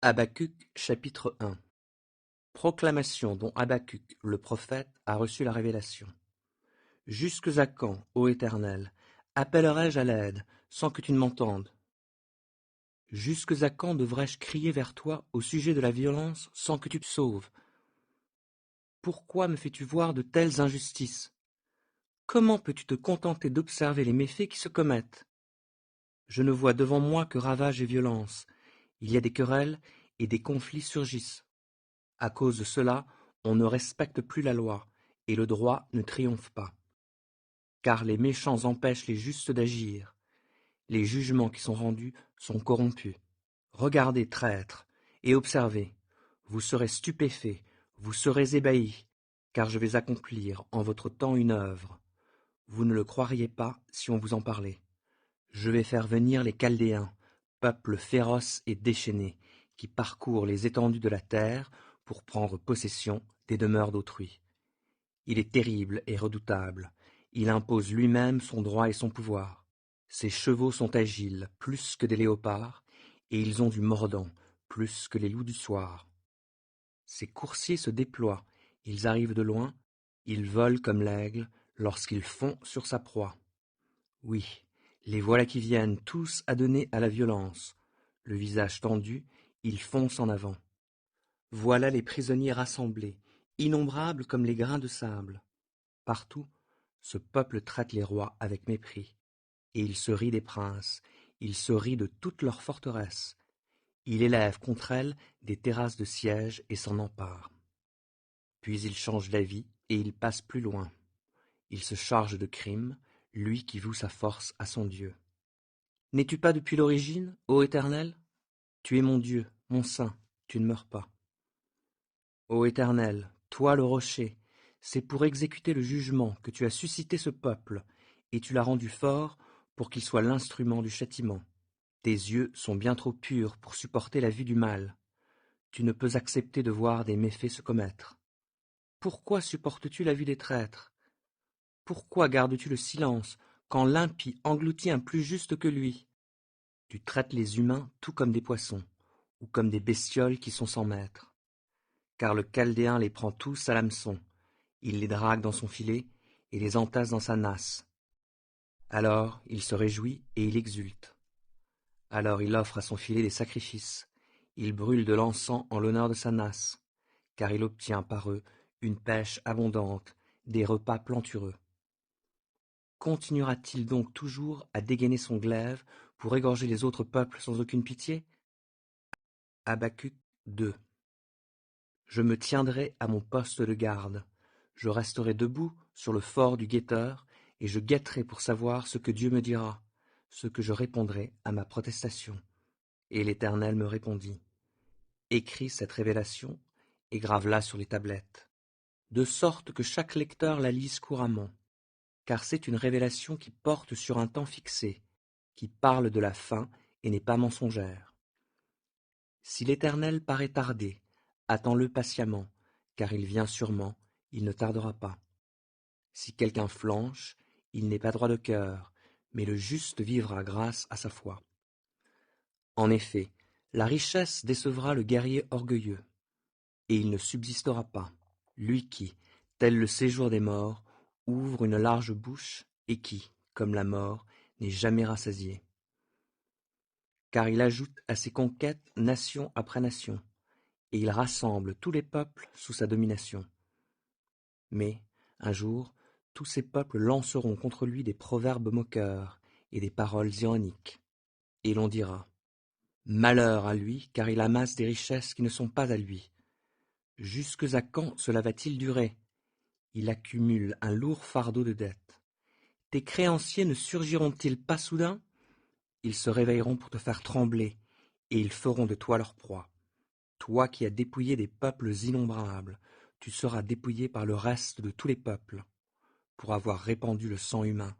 Habacuc chapitre 1. Proclamation dont Habacuc le prophète a reçu la révélation. Jusques à quand, ô Éternel, appellerai-je à l'aide sans que tu ne m'entendes? Jusques à quand devrais-je crier vers toi au sujet de la violence sans que tu te sauves? Pourquoi me fais-tu voir de telles injustices? Comment peux-tu te contenter d'observer les méfaits qui se commettent? Je ne vois devant moi que ravages et violence. Il y a des querelles et des conflits surgissent. À cause de cela, on ne respecte plus la loi, et le droit ne triomphe pas. Car les méchants empêchent les justes d'agir. Les jugements qui sont rendus sont corrompus. Regardez, traîtres, et observez. Vous serez stupéfaits, vous serez ébahis, car je vais accomplir en votre temps une œuvre. Vous ne le croiriez pas si on vous en parlait. Je vais faire venir les Chaldéens, peuple féroce et déchaîné, qui parcourt les étendues de la terre pour prendre possession des demeures d'autrui. Il est terrible et redoutable, il impose lui-même son droit et son pouvoir. Ses chevaux sont agiles, plus que des léopards, et ils ont du mordant, plus que les loups du soir. Ses coursiers se déploient, ils arrivent de loin, ils volent comme l'aigle lorsqu'ils font sur sa proie. Oui, les voilà qui viennent, tous adonnés à la violence. Le visage tendu, ils foncent en avant. Voilà les prisonniers rassemblés, innombrables comme les grains de sable. Partout, ce peuple traite les rois avec mépris. Et il se rit des princes, il se rit de toutes leurs forteresses. Il élève contre elles des terrasses de siège et s'en empare. Puis il change d'avis et il passe plus loin. Il se charge de crimes, lui qui voue sa force à son Dieu. N'es-tu pas depuis l'origine, ô Éternel? Tu es mon Dieu, mon saint, tu ne meurs pas. Ô Éternel, toi le rocher, c'est pour exécuter le jugement que tu as suscité ce peuple, et tu l'as rendu fort pour qu'il soit l'instrument du châtiment. Tes yeux sont bien trop purs pour supporter la vue du mal. Tu ne peux accepter de voir des méfaits se commettre. Pourquoi supportes-tu la vue des traîtres? Pourquoi gardes-tu le silence quand l'impie engloutit un plus juste que lui? Tu traites les humains tout comme des poissons, ou comme des bestioles qui sont sans maître. Car le Chaldéen les prend tous à l'hameçon, il les drague dans son filet et les entasse dans sa nasse. Alors il se réjouit et il exulte. Alors il offre à son filet des sacrifices, il brûle de l'encens en l'honneur de sa nasse, car il obtient par eux une pêche abondante, des repas plantureux. Continuera-t-il donc toujours à dégainer son glaive pour égorger les autres peuples sans aucune pitié? Habacuc 2. Je me tiendrai à mon poste de garde, je resterai debout sur le fort du guetteur, et je guetterai pour savoir ce que Dieu me dira, ce que je répondrai à ma protestation. Et l'Éternel me répondit. Écris cette révélation et grave-la sur les tablettes, de sorte que chaque lecteur la lise couramment, car c'est une révélation qui porte sur un temps fixé, qui parle de la fin et n'est pas mensongère. Si l'Éternel paraît tarder, attends-le patiemment, car il vient sûrement, il ne tardera pas. Si quelqu'un flanche, il n'est pas droit de cœur, mais le juste vivra grâce à sa foi. En effet, la richesse décevra le guerrier orgueilleux, et il ne subsistera pas, lui qui, tel le séjour des morts, ouvre une large bouche, et qui, comme la mort, n'est jamais rassasié. Car il ajoute à ses conquêtes nation après nation, et il rassemble tous les peuples sous sa domination. Mais, un jour, tous ces peuples lanceront contre lui des proverbes moqueurs et des paroles ironiques. Et l'on dira, malheur à lui, car il amasse des richesses qui ne sont pas à lui. Jusques à quand cela va-t-il durer? Il accumule un lourd fardeau de dettes. Tes créanciers ne surgiront-ils pas soudain? Ils se réveilleront pour te faire trembler, et ils feront de toi leur proie. Toi qui as dépouillé des peuples innombrables, tu seras dépouillé par le reste de tous les peuples, pour avoir répandu le sang humain,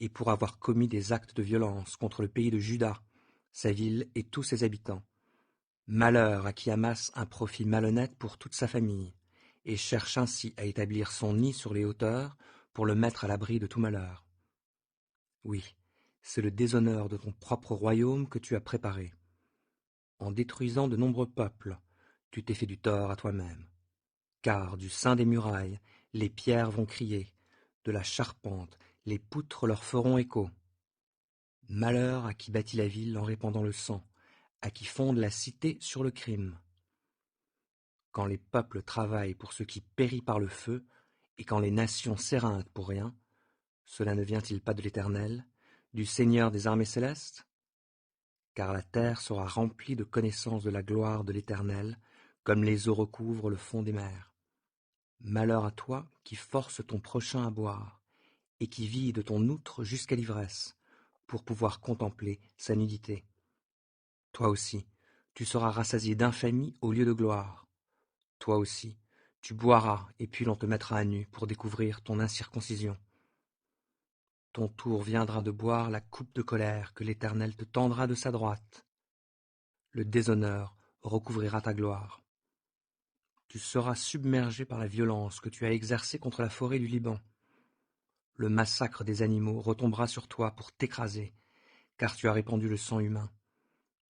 et pour avoir commis des actes de violence contre le pays de Juda, sa ville et tous ses habitants. Malheur à qui amasse un profit malhonnête pour toute sa famille, et cherche ainsi à établir son nid sur les hauteurs pour le mettre à l'abri de tout malheur. Oui, c'est le déshonneur de ton propre royaume que tu as préparé. en détruisant de nombreux peuples, tu t'es fait du tort à toi-même. Car du sein des murailles, les pierres vont crier, de la charpente, les poutres leur feront écho. Malheur à qui bâtit la ville en répandant le sang, à qui fonde la cité sur le crime. Quand les peuples travaillent pour ce qui périt par le feu, et quand les nations s'éreintent pour rien, cela ne vient-il pas de l'Éternel, du Seigneur des armées célestes? Car la terre sera remplie de connaissance de la gloire de l'Éternel, comme les eaux recouvrent le fond des mers. Malheur à toi qui forces ton prochain à boire, et qui vide ton outre jusqu'à l'ivresse, pour pouvoir contempler sa nudité. Toi aussi, tu seras rassasié d'infamie au lieu de gloire. Toi aussi, tu boiras, et puis l'on te mettra à nu pour découvrir ton incirconcision. Ton tour viendra de boire la coupe de colère que l'Éternel te tendra de sa droite. Le déshonneur recouvrira ta gloire. Tu seras submergé par la violence que tu as exercée contre la forêt du Liban. Le massacre des animaux retombera sur toi pour t'écraser, car tu as répandu le sang humain.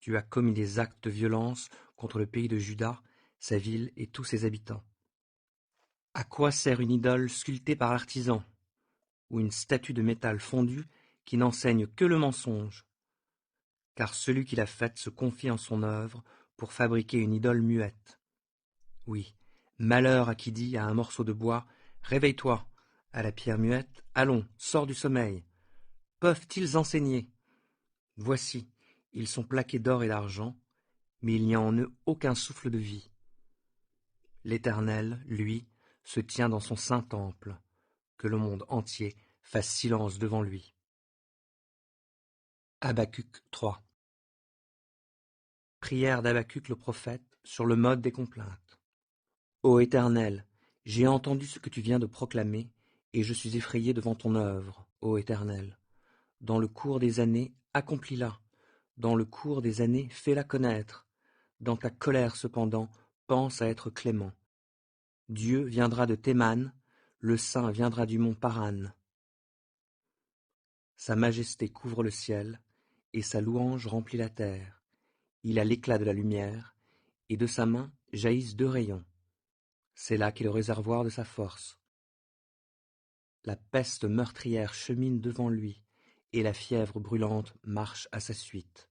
Tu as commis des actes de violence contre le pays de Juda, sa ville et tous ses habitants. À quoi sert une idole sculptée par l'artisan, ou une statue de métal fondu qui n'enseigne que le mensonge? Car celui qui l'a faite se confie en son œuvre pour fabriquer une idole muette. Oui, malheur à qui dit à un morceau de bois, réveille-toi, à la pierre muette, allons, sors du sommeil. Peuvent-ils enseigner? Voici, ils sont plaqués d'or et d'argent, mais il n'y a en eux aucun souffle de vie. L'Éternel, lui, se tient dans son saint temple, que le monde entier fasse silence devant lui. Habacuc 3. Prière d'Habacuc le prophète sur le mode des complaintes. Ô Éternel, j'ai entendu ce que tu viens de proclamer, et je suis effrayé devant ton œuvre, ô Éternel. Dans le cours des années, accomplis-la. Dans le cours des années, fais-la connaître. Dans ta colère cependant, pense à être clément. Dieu viendra de Théman, le Saint viendra du mont Paran. Sa majesté couvre le ciel, et sa louange remplit la terre. Il a l'éclat de la lumière, et de sa main jaillissent deux rayons. C'est là qu'est le réservoir de sa force. La peste meurtrière chemine devant lui, et la fièvre brûlante marche à sa suite.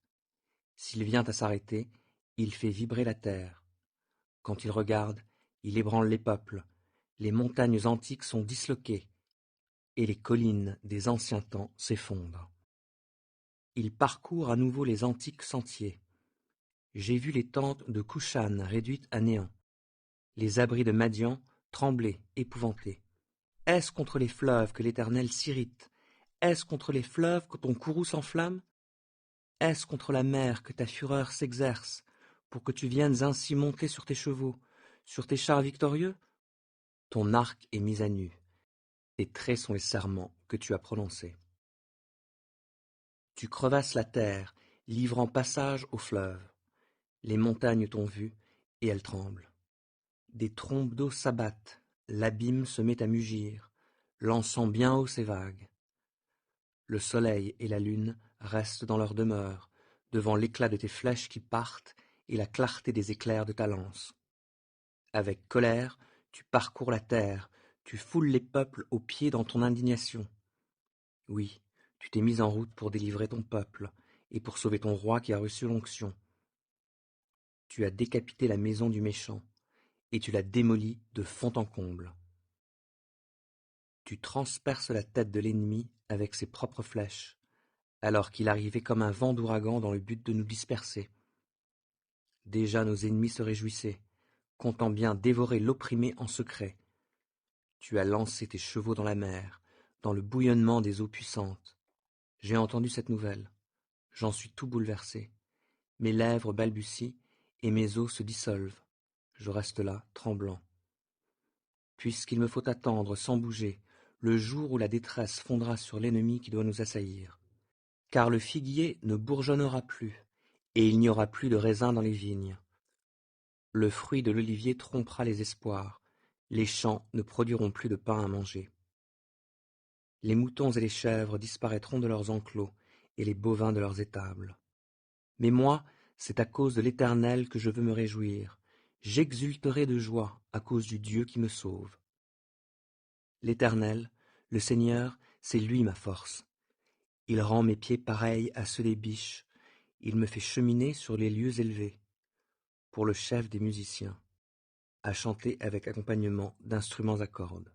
S'il vient à s'arrêter, il fait vibrer la terre. Quand il regarde, il ébranle les peuples. Les montagnes antiques sont disloquées, et les collines des anciens temps s'effondrent. Il parcourt à nouveau les antiques sentiers. J'ai vu les tentes de Kushan réduites à néant, les abris de Madian trembler, épouvantés. Est-ce contre les fleuves que l'Éternel s'irrite? Est-ce contre les fleuves que ton courroux s'enflamme? Est-ce contre la mer que ta fureur s'exerce, pour que tu viennes ainsi monter sur tes chevaux, sur tes chars victorieux? Ton arc est mis à nu, tes traits sont les serments que tu as prononcés. Tu crevasses la terre, livrant passage aux fleuves. Les montagnes t'ont vu, et elles tremblent. Des trombes d'eau s'abattent, l'abîme se met à mugir, lançant bien haut ses vagues. Le soleil et la lune restent dans leur demeure, devant l'éclat de tes flèches qui partent et la clarté des éclairs de ta lance. Avec colère, tu parcours la terre, tu foules les peuples aux pieds dans ton indignation. Oui, tu t'es mis en route pour délivrer ton peuple et pour sauver ton roi qui a reçu l'onction. Tu as décapité la maison du méchant, et tu l'as démolie de fond en comble. Tu transperces la tête de l'ennemi avec ses propres flèches, alors qu'il arrivait comme un vent d'ouragan dans le but de nous disperser. Déjà nos ennemis se réjouissaient, comptant bien dévorer l'opprimé en secret. Tu as lancé tes chevaux dans la mer, dans le bouillonnement des eaux puissantes. J'ai entendu cette nouvelle. J'en suis tout bouleversé. Mes lèvres balbutient et mes os se dissolvent. Je reste là, tremblant. Puisqu'il me faut attendre, sans bouger, le jour où la détresse fondra sur l'ennemi qui doit nous assaillir. Car le figuier ne bourgeonnera plus, et il n'y aura plus de raisin dans les vignes. Le fruit de l'olivier trompera les espoirs, les champs ne produiront plus de pain à manger. Les moutons et les chèvres disparaîtront de leurs enclos, et les bovins de leurs étables. Mais moi, C'est à cause de l'Éternel que je veux me réjouir. J'exulterai de joie à cause du Dieu qui me sauve. L'Éternel, le Seigneur, c'est lui ma force. Il rend mes pieds pareils à ceux des biches. Il me fait cheminer sur les lieux élevés. Pour le chef des musiciens, à chanter avec accompagnement d'instruments à cordes.